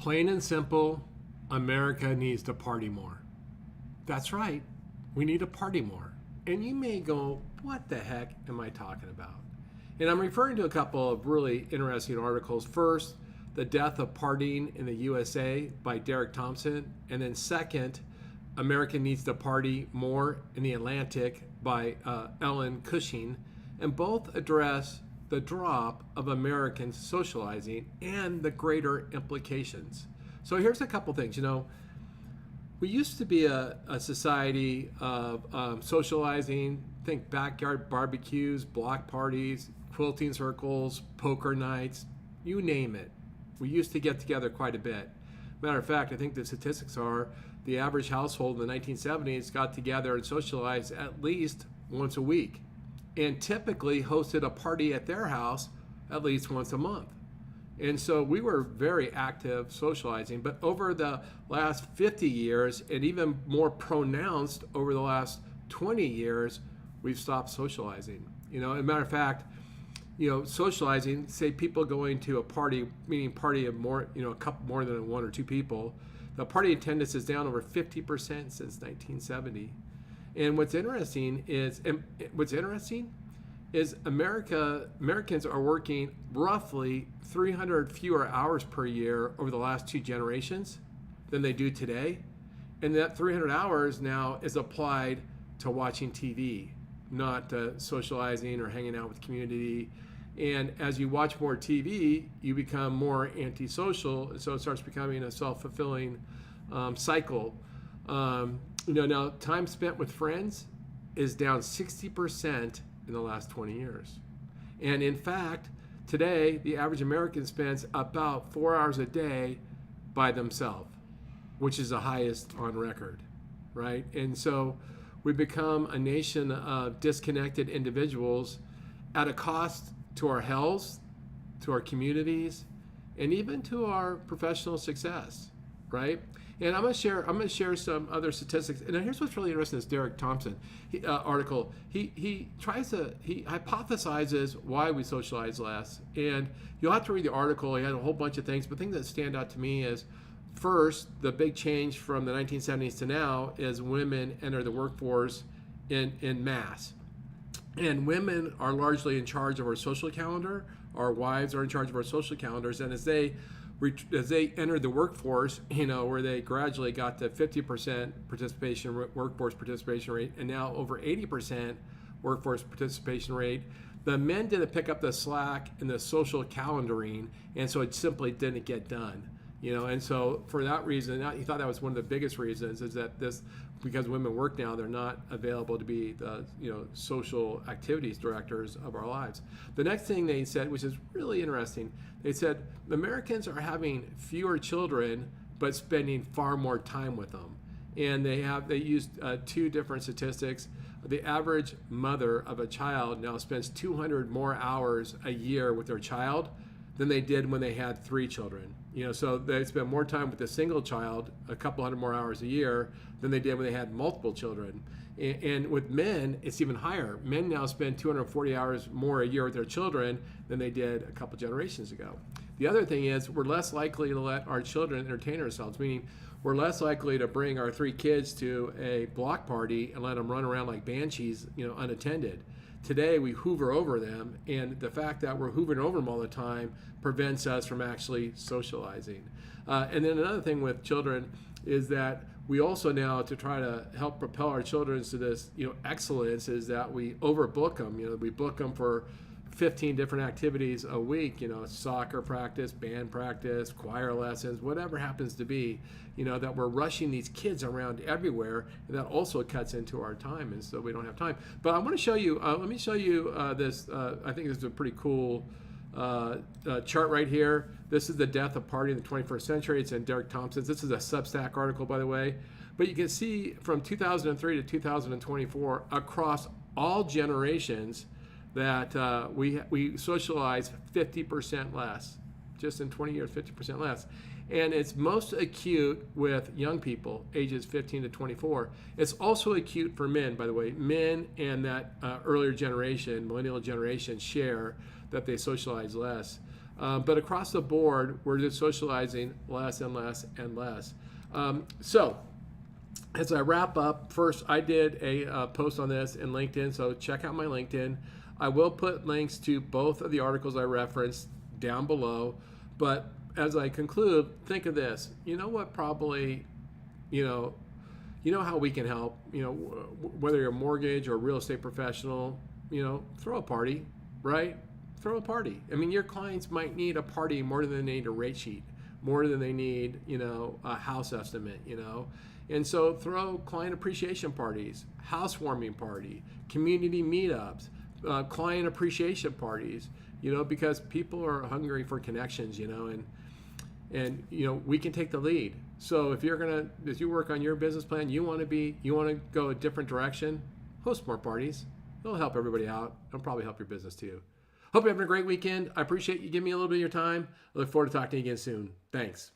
Plain and simple, America needs to party more. That's right, we need to party more. And you may go, what the heck am I talking about? And I'm referring to a couple of really interesting articles. First, The Death of Partying in the U.S.A. by Derek Thompson. And then second, America Needs to Party More in the Atlantic by Ellen Cushing. And both address the drop of Americans socializing and the greater implications. So here's a couple things. We used to be a society of socializing. Think backyard barbecues, block parties, quilting circles, poker nights, you name it. We used to get together quite a bit. Matter of fact, I think the statistics are the average household in the 1970s got together and socialized at least once a week, and typically hosted a party at their house at least once a month. And so we were very active socializing, but over the last 50 years, and even more pronounced over the last 20 years, we've stopped socializing. As a matter of fact, socializing, say people going to a party, meaning party of more, a couple more than one or two people, the party attendance is down over 50% since 1970. And what's interesting is Americans are working roughly 300 fewer hours per year over the last two generations than they do today. And that 300 hours now is applied to watching TV, not socializing or hanging out with community. And as you watch more TV, you become more antisocial, and so it starts becoming a self-fulfilling cycle. Now time spent with friends is down 60% in the last 20 years. And in fact, today, the average American spends about 4 hours a day by themselves, which is the highest on record, right? And so we become a nation of disconnected individuals at a cost to our health, to our communities, and even to our professional success, right? And I'm gonna share some other statistics. And here's what's really interesting: is Derek Thompson article. He hypothesizes why we socialize less, and you'll have to read the article. He had a whole bunch of things, but the thing that stand out to me is, first, the big change from the 1970s to now is women enter the workforce in mass. And women are largely in charge of our social calendar. Our wives are in charge of our social calendars. And as they entered the workforce, where they gradually got to 50% workforce participation rate, and now over 80% workforce participation rate, the men didn't pick up the slack in the social calendaring, and so it simply didn't get done. And so for that reason, he thought that was one of the biggest reasons, is that because women work now, they're not available to be the social activities directors of our lives. The next thing they said, which is really interesting, they said Americans are having fewer children but spending far more time with them. And they used two different statistics. The average mother of a child now spends 200 more hours a year with their child than they did when they had three children. So they spend more time with a single child, a couple hundred more hours a year, than they did when they had multiple children. And with men, it's even higher. Men now spend 240 hours more a year with their children than they did a couple generations ago. The other thing is, we're less likely to let our children entertain ourselves, meaning we're less likely to bring our three kids to a block party and let them run around like banshees, unattended. Today, we hoover over them, and the fact that we're hoovering over them all the time prevents us from actually socializing. And then another thing with children is that we also now, to try to help propel our children to this, excellence, is that we overbook them. We book them for 15 different activities a week, soccer practice, band practice, choir lessons, whatever happens to be, that we're rushing these kids around everywhere, and that also cuts into our time, and so we don't have time. But I want to show you, let me show you this, I think this is a pretty cool chart right here. This is the death of party in the 21st century. It's in Derek Thompson's. This is a Substack article, by the way. But you can see from 2003 to 2024, across all generations, that we socialize 50% less, just in 20 years, 50% less. And it's most acute with young people, ages 15 to 24. It's also acute for men, by the way. Men and that earlier generation, millennial generation, share that they socialize less. But across the board, we're just socializing less and less and less. So as I wrap up, first, I did a post on this in LinkedIn, so check out my LinkedIn. I will put links to both of the articles I referenced down below. But as I conclude, think of this. You know what probably, you know how we can help, whether you're a mortgage or a real estate professional, throw a party, right? Throw a party. I mean, your clients might need a party more than they need a rate sheet, more than they need, a house estimate, And so throw client appreciation parties, housewarming party, community meetups, client appreciation parties, because people are hungry for connections, and we can take the lead. So if you work on your business plan, you want to go a different direction, host more parties. It'll help everybody out. It'll probably help your business too. Hope you're having a great weekend. I appreciate you giving me a little bit of your time. I look forward to talking to you again soon. Thanks.